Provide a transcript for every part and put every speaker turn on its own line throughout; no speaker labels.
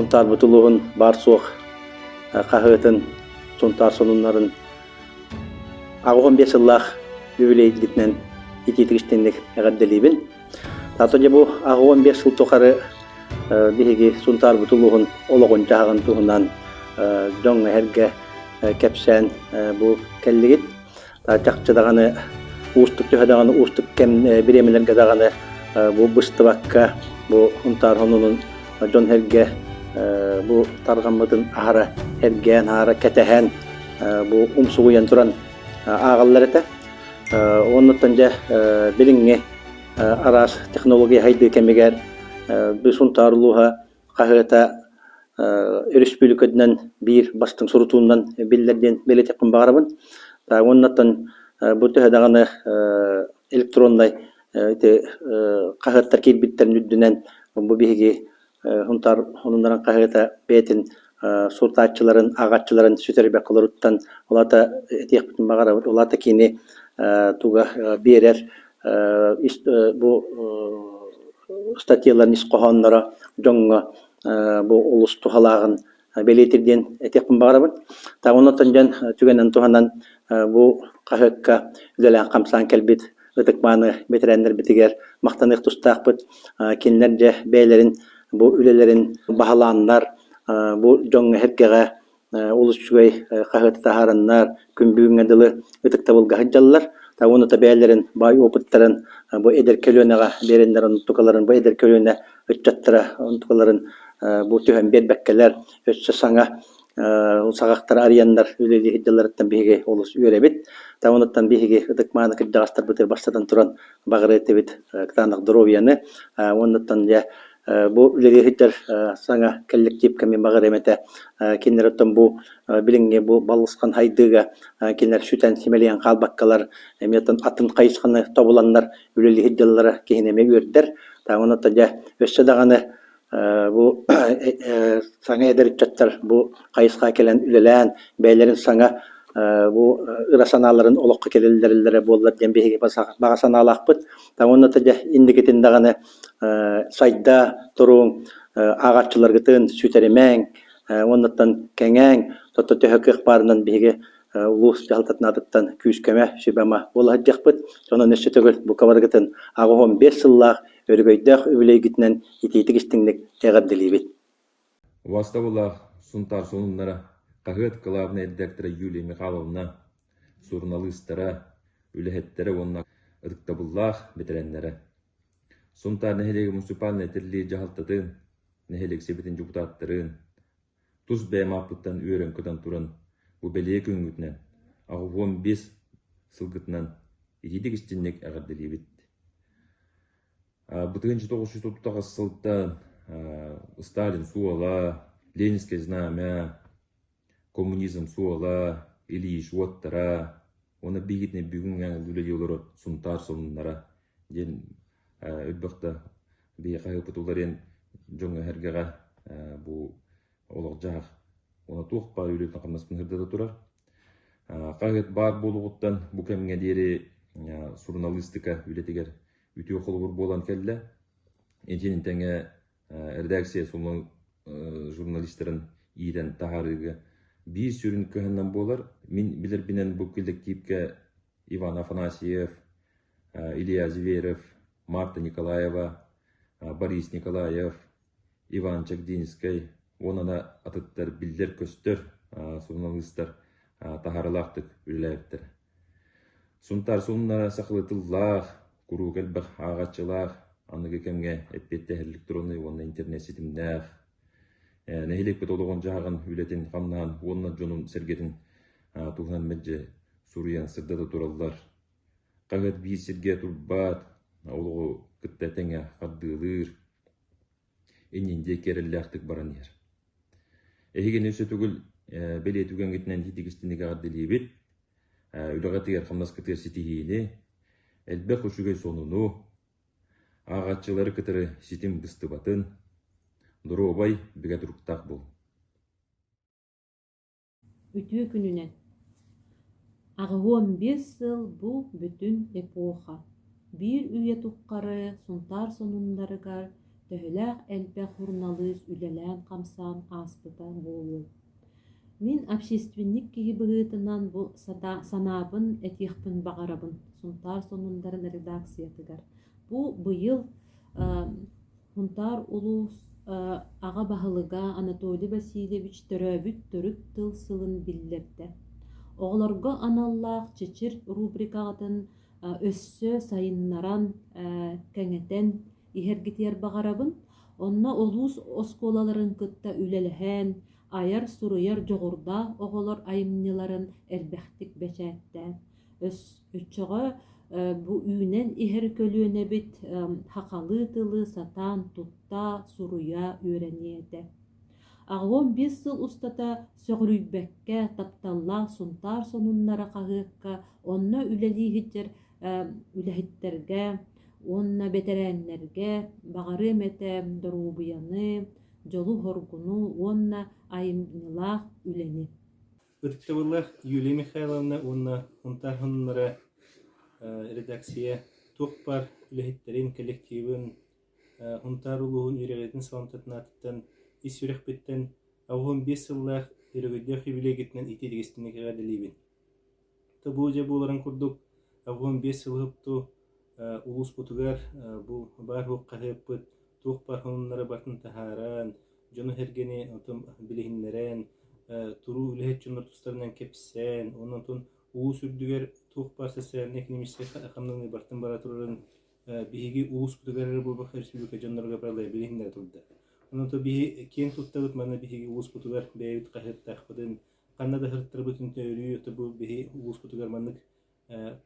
Suntar butuluğun bar soğuk kahıtın suntar sonunların ağı 15 yıllık übüleydiğinden ititigiştenlik eğaddelibin. Tatoca bu ağı 15 yıl tokarı bihigi suntar butuluğun oloğun jağın tuğundan joңa herge kepsen bu kelligit. Takçı dağını uustuk tühedağını uustuk kem biremelerge dağını bu bıstı bu suntar honunun jon herge bu targammadın ahara hergen ahara ketehen bu umsuğuyan turan ağallarıta onunla bilinge aras teknoloji haydi kemeger bir suntarluha kaheta erişbülükünden bir bastın sorutundan billerden beletekun bağırabın ta onunla bu tühedağını elektronday kaheta terkibitlerin üddünen bu bihigi huntar onunların kaheta betin surtaççıların, ağaççıların süteri bekoloruttan olata etiyakbitin bağara olata kini tuga birer bu statiyaların iskohanlara jonga bu ulus tuhalağın beletirden etiyakbin bağara ta onundan tügenen tuhanan bu kahekka ülelen kamsan kelbit ıtıkmanı betirenler bitiger maqtanık tustaqbıt kinlerce beylerin bu ülelerin bahalanlar bu joңa herkege uluşçugay kahıtı taharanlar kümbüğün dılı ıtıkta bulgahıcallar ta onu tabeylerin bay opıtların bu eder kölöneğe berenlerin tukaların bu eder kölöne ıççattıra tukaların bu tühen berbekkeler öçse sana sağaqtara arayanlar üleli hicjallarıttan bihige olus ürebit ta onuttan bihige ıtıkmanı kıdağastır bıtır başladan turan bağırı etebit kıtanıq duroviyanı onuttan ya bu üleli hicjar sana kellik jip kemi bağıremete kinlerotten bu bilinge bu balıskan haydıga kinler süten simeliyan kalbakkalar emiyatan atın kayıskanı tobulanlar üleli hicjallara kehineme üretler ta onuttan ya össe dağını bu sana eder çattar bu kayıska gelen ülelen beylerin sana bu ırasanaların olukka kelellerlere bollar dembehe bagasanalıqpıt ta onunla da indiketin dağını sayda turun ağaççılar gıtın süterimen onunla kengen toto töhökök barından bihege ulus jaltatnadıktan küskeme şibama olacakpıt sonra neşe tögül bu kavargıtın ağı 15 yıllık örgöydök übüley gitinen ititigiştinlik eğaddelibit.
Vastavullah suntar sonunlara kahıt kılabına eddektire Yuliya Mikhailovna jurnalistlara ülehettere onna ırktabullah bitirenlere suntar nehelegi municipalne tirli jahaltatın nehelegi sebetin deputatların tuz bemapıttan üörön köten turan bu beleye küngütnen ağı 15 sılgıtnan ititigiştinlik eğaddelibit. Бутынчы 1930 сылтан Сталин суала, Ленинское знамя, коммунизм суала, Ильич оттара, оны бигитне бүгүнгөн үлеле олор сунтар сонунара ден өтбөктө бие кайыпытуларын жоңа хергага бу олог жак оны тук бар үлөтүн камаспын хырдада турар. Кайыт бар болгуттан бу кемге дери журналистика үлетигер ütüyor kolubur bolan kelle. Ecenin tenge redaksiya sonun jurnalistlerin iyiden taharıgı bir sürün köhenden bolar. Min bilir binen bu kollektivke Ivan Afanasyev, Iliya Zverev, Marta Nikolayeva, Boris Nikolayev, Ivan Chagdinskay, onana atıtlar bildir köstür jurnalistler taharılaqtık üleleyiptir. Suntar sonuna saklıtıllah Куру келбэх ağaççılar anıgı kemge etbette elektronu onu internet sitemler nehilik bet olduğun jağın ületin kamnan onunla jonun sergetin tuğhan medce Suriyan sırda turallar qagat bir serge turbat oluğu kıttetenge qaddılır eninde kerellaktık baran yer ehige nöse tugul bele tugan gitnen hitigistini qaddilibit ülagatiger kamnas kıtır sitihini Elbek uçugay sonunu, ağaççıları kıtırı sitim bıstıbatın, duru obay biga duruktaq bol.
Ütüye gününe. Ağı 15 yıl bu bütün epoha. Bir üye tuqqarı suntar sonunlarıgar төһөлөөх элбэх журналыыс үлэлээн хамсаан ааспыта буолуо. Мин общественник киһи быһыытынан бу санаабын этиэхпин баҕарабын Сунтар сонундарын редакциятыгар. Бу быйыл Хунтар улус аға баһылыга Анатолий Васильевич төрөөбүт төрүк тыл сылын биллерде. Оҕолорго аналлаах чечир рубрикаҕатын өссө сайыннаран кэҥэтэн иһэргитиэр баҕарабын, онно олуус оскуолаларын кытта үлэлэһэн, аяр суруяр жоҕурда оҕолор айымныларын элбэхтик бэчээттään. Өччөҕө бу үүнэн иһэр көлүөнэбит хакалы тылы сатаан тутта суруя үөрэниэтэ. Аҕуон 5 сыл устата сөҕүрүйбэккэ тапталлаах Сунтар сонуннара хаһыакка онно үлэлииһитер үлэһиттергэ, онна бэтэрээннэргэ баҕарыам этэ доруубуяны, жолу хоргуну, онна айымнылаах үлэни.
Ырттыбыллах Юлия Михайловна онна Хунтар сонуннара редакция тухпар үлэһиттерин коллективын Хунтар улуһун үрэҕэтин саламтатынааттан ис үрэхпиттэн аҕуон 5 сыллаах өрөгөйдөх юбилейгитинэн итиригистиннигэҕэ дэлиибин. Табуу же буоларын курдук аҕуон 5 сылыпту улус бутугар бу бар хууккаһыаппыт тухпар сонуннара батын таһааран, жону хергени отум билиһиннэрэн, туру үлэһит чуннар тустарынан кепсään, оннотун улус үрдүгэр тухпар социальный экономический акамныгы бартын бара турарын биһиги улус бутугар булбах республика жоннорго баралай билиһиннэр турда. Оното биһи кен туттабыт мана биһиги улус бутугар бэйбит каһыттаахпытын, каннада хырттарбытын төрүү өтө бу биһи улус бутугар маннык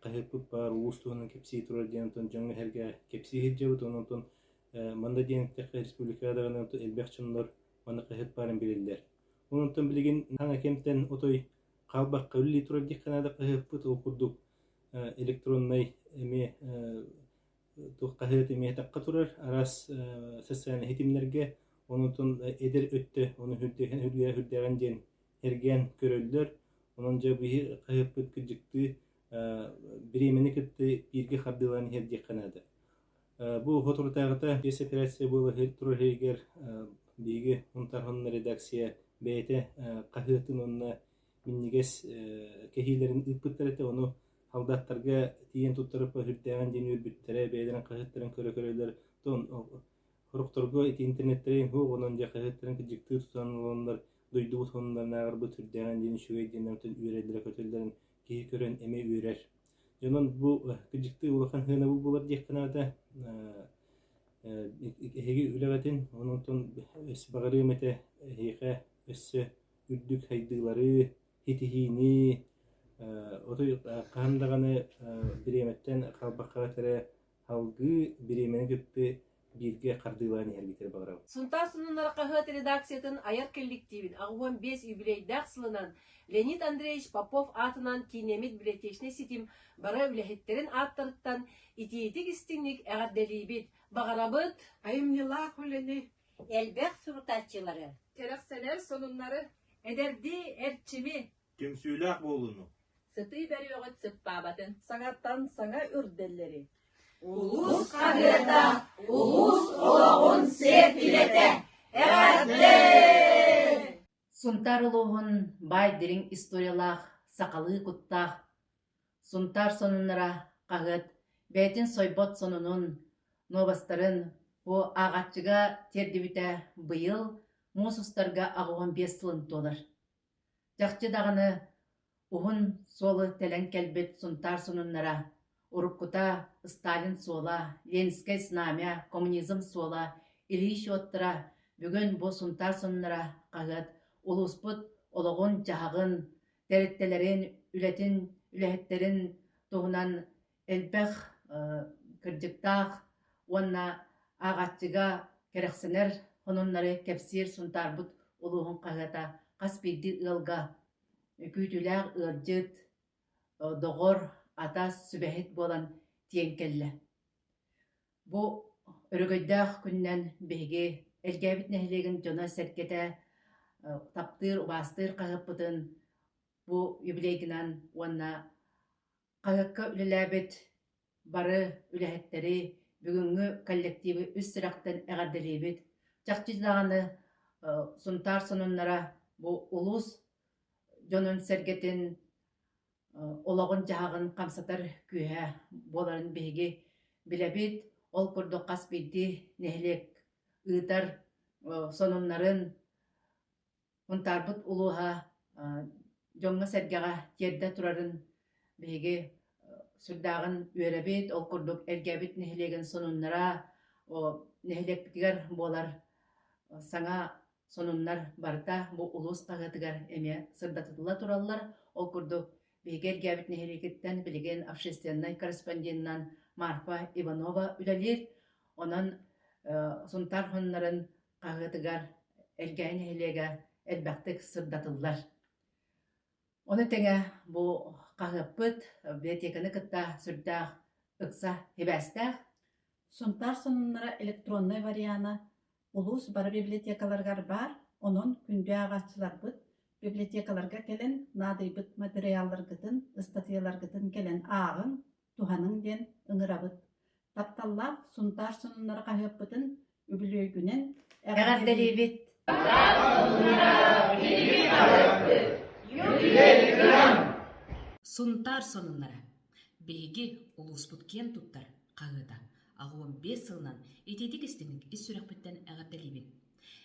каһыппыт бар улус туһунан кепсии турар диэнтон жоңго херге кепсии хиджабыт, онотон манда диэнтэх республикадагана элбэх чоннор мана каһыт барын билиллер. Онотон билигин хаңа кемтен отой калбакка үлли турар дихканада каһыппыт ол курдук электронный эме тух каһыт эме такка турар арас социальный хитимнерге онотон эдер өттө оны хүрдэгэн диэн эрген көрөлдөр. Онон же биһи каһыппыт кыджыкты биремени кытты бирге хардылан хердихканада. Бу хотуртагыта спецоперация было турар хейгер биги Хунтар сонунна редакция бэйте каһыатын онна миннигес кехилерин ыппыттарыты ону халдаттарга тиен туттарып хүрдэгэн диэн үрбүттере бэйдерин каһыттарын көрө-көрөлөр тон хорукторго интернеттерин ху онон же каһыттарын кыджыкты тутаныландар дойдуут сонундар наагырбы түрдэгэн диэн шүгэй диэнэмтен үөрэлдере көтөлдөрүн киһи көрөн эме үөрэр. Жонон бу кыджыкты улахан хыына бу булар диэхканада эһиги үлэбэтин ононтон өс багарыым эте эһиэхэ өссө үрдүк хайдыылары хитиһиини отой каһандаганы биреметтен халбакка тере халгы биремени кытты бирге кардыылааны эргитер багарабы.
Сунтар сонуннара каһыат редакциятын аяр коллективин аҕуон 5 юбилейдах сылынан Леонид Андреевич Попов атынан кинемит билетечне ситим бара үлэһиттерин ааттарыттан итиитик истиңник эҕэрдэлиибит багарабыт
айымнылаах үлэни
элбэх сурутаччылары
терексенер сонуннары
эдерди эрчими
Кемсүүлээх буолуну.
сытый бериöҕөт сыппаабатын саҥаттан саҥа үрдэллери
улус кагыата улус олоҕун сеэт билете эҕэрдэ
Сунтар улуһун бай дириң историялаах сакалы куттаах Сунтар сонуннара каһыат бээтин сойбот сонунун новостарын бу агаччыга тердибите быйыл муусустарга аҕуон 5 сылын туолар. Жакчы даганы уһун суолы телен келбит Сунтар сонуннара уруккута Сталин суола, Ленинское знамя, коммунизм суола, Ильич оттара бүгүн бу Сунтар сонуннара каһыат улуспут ологон жаһагын тереттелерин үлетин үлэһиттерин туһунан элбэх кырдьыктаах уонна агаччыга керексенер хонуннары кепсир Сунтарбут улуһун каһыата кас биирди ыалга күүтүлээх ыардьыт доҕор атас сүбэһит буолан тиэн келлэ. Бу өрөгөйдээх күннэн биһиги элгээбит нэһилиэгин дьоно сэргэтэ таптыыр убаастыыр каһыппытын бу юбилейгинан уонна каһыакка үлэлээбит бары үлэһэттери бүгүнгү коллективи үс сырактан эгерделибит. Жакчыдаганы сунтар сонуннара бу улус жонун сергетин ологун жаагын камсатар күйе боларын биги билебит. Ол курдук кас бидди нехлек ыытар сонуннарын унтарбыт улуха жоңга сергега терде турарын биги сүрдагын үөребит. Ол курдук эргебит нехлеген сонуннара нехлектигер болар саңа сонуннар барта бу улус кагатыгар эме сырдатыла тураллар. Ол курдук биги эргебит нехлекеттен билеген общественный корреспондентнан Марфа Иванова үлелер. Онан сунтар хоннарын кагатыгар эргәйн нехлеге элбәктик сырдатыллар. Оны теңе бу кагыппыт библиотеканы кытта сүрдәк ыкса хибәстәк.
Сунтар сонуннара электронный варианы улус бары библиотекаларгар бар, онон күндө агачыларбыт библиотекаларга келен надыйбыт материалларгытын, статьяларгытын келен ағын туханың ден ыңырабыт. Тапталлар сунтар сонуннара кагыппытын үбүлөгүнен
Эгерделибит.
Сунтар сонуннара биги улуспут кен туттар кагыта. Агуон 5 сылынан итетик истемик ис сүрөкпүттен эгерделибит.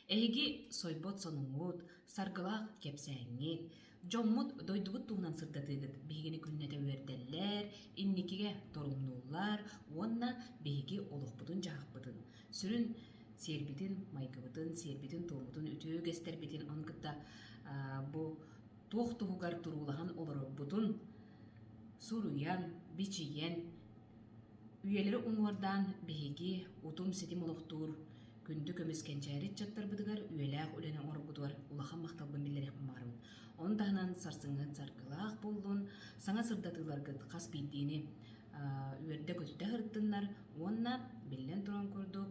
Эги сойбот сонуңут, саргылак кепсәңит, жоммут дойдубут туунан сырдатыгыт бигини күннете үерделлер, инникиге торумнулар, онна биги олукпутун жаагыппытын. Сүрүн сербитин, майгыбытын, сербитин, туумутун, үтүүгестербитин анкытта бу туохтугугар турулахан олороббутун, суруян, бичиен, үйелері уңуардан биги утум сетим олохтур, күнді көміскенчәрі чаттарбыдыгар үйеләк үлені орбудуар улахан мақталбын билерек марын. Ондағынан сарсыңы царкылақ болдун, саңа сырдатыларгыт қас бейдейіні үйерді көтіті ғырттынлар, онна білен туран көрдік,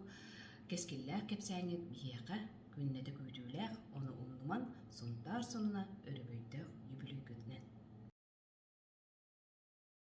кескілләк кепсәңет бияқа күннеті көтіләк, оны ұндыман сунтар сонына өріп